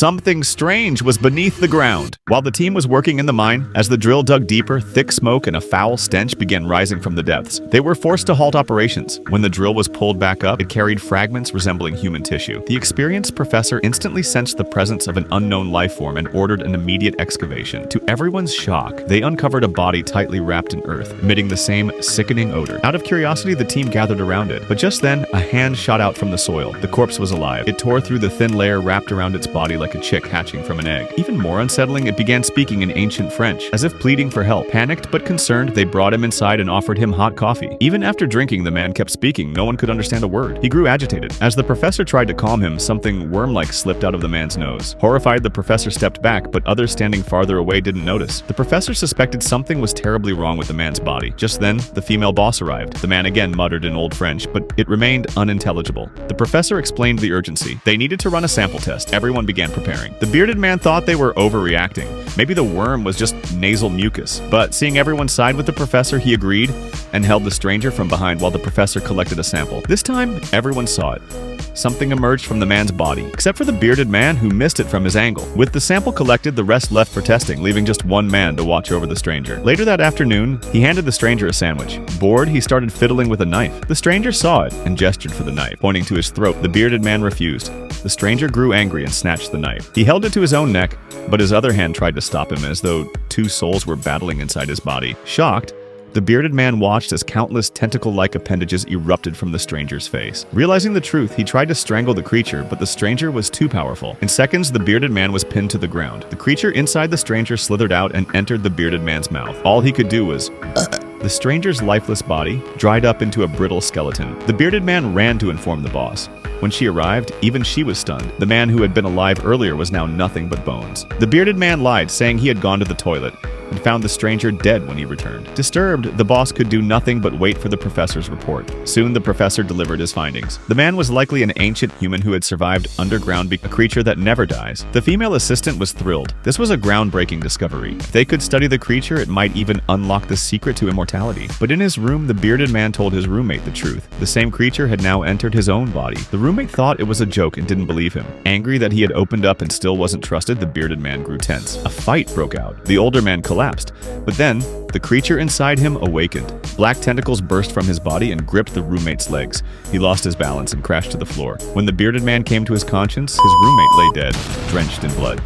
Something strange was beneath the ground. While the team was working in the mine, as the drill dug deeper, thick smoke and a foul stench began rising from the depths. They were forced to halt operations. When the drill was pulled back up, it carried fragments resembling human tissue. The experienced professor instantly sensed the presence of an unknown life form and ordered an immediate excavation. To everyone's shock, they uncovered a body tightly wrapped in earth, emitting the same sickening odor. Out of curiosity, the team gathered around it. But just then, a hand shot out from the soil. The corpse was alive. It tore through the thin layer wrapped around its body like a chick hatching from an egg. Even more unsettling, it began speaking in ancient French, as if pleading for help. Panicked but concerned, they brought him inside and offered him hot coffee. Even after drinking, the man kept speaking. No one could understand a word. He grew agitated. As the professor tried to calm him, something worm-like slipped out of the man's nose. Horrified, the professor stepped back, but others standing farther away didn't notice. The professor suspected something was terribly wrong with the man's body. Just then, the female boss arrived. The man again muttered in Old French, but it remained unintelligible. The professor explained the urgency. They needed to run a sample test. Everyone began preparing. The bearded man thought they were overreacting. Maybe the worm was just nasal mucus. But seeing everyone side with the professor, he agreed and held the stranger from behind while the professor collected a sample. This time, everyone saw it. Something emerged from the man's body, except for the bearded man who missed it from his angle. With the sample collected, the rest left for testing, leaving just one man to watch over the stranger. Later that afternoon, he handed the stranger a sandwich. Bored, he started fiddling with a knife. The stranger saw it and gestured for the knife, pointing to his throat. The bearded man refused. The stranger grew angry and snatched the knife. He held it to his own neck, but his other hand tried to stop him as though two souls were battling inside his body. Shocked, the bearded man watched as countless tentacle-like appendages erupted from the stranger's face. Realizing the truth, he tried to strangle the creature, but the stranger was too powerful. In seconds, the bearded man was pinned to the ground. The creature inside the stranger slithered out and entered the bearded man's mouth. All he could do was the stranger's lifeless body dried up into a brittle skeleton. The bearded man ran to inform the boss. When she arrived, even she was stunned. The man who had been alive earlier was now nothing but bones. The bearded man lied, saying he had gone to the toilet, and found the stranger dead when he returned. Disturbed, the boss could do nothing but wait for the professor's report. Soon the professor delivered his findings. The man was likely an ancient human who had survived underground, a creature that never dies. The female assistant was thrilled. This was a groundbreaking discovery. If they could study the creature, it might even unlock the secret to immortality. But in his room, the bearded man told his roommate the truth. The same creature had now entered his own body. The roommate thought it was a joke and didn't believe him. Angry that he had opened up and still wasn't trusted, the bearded man grew tense. A fight broke out. The older man collapsed, but then the creature inside him awakened. Black tentacles burst from his body and gripped the roommate's legs. He lost his balance and crashed to the floor. When the bearded man came to his conscience, his roommate lay dead, drenched in blood.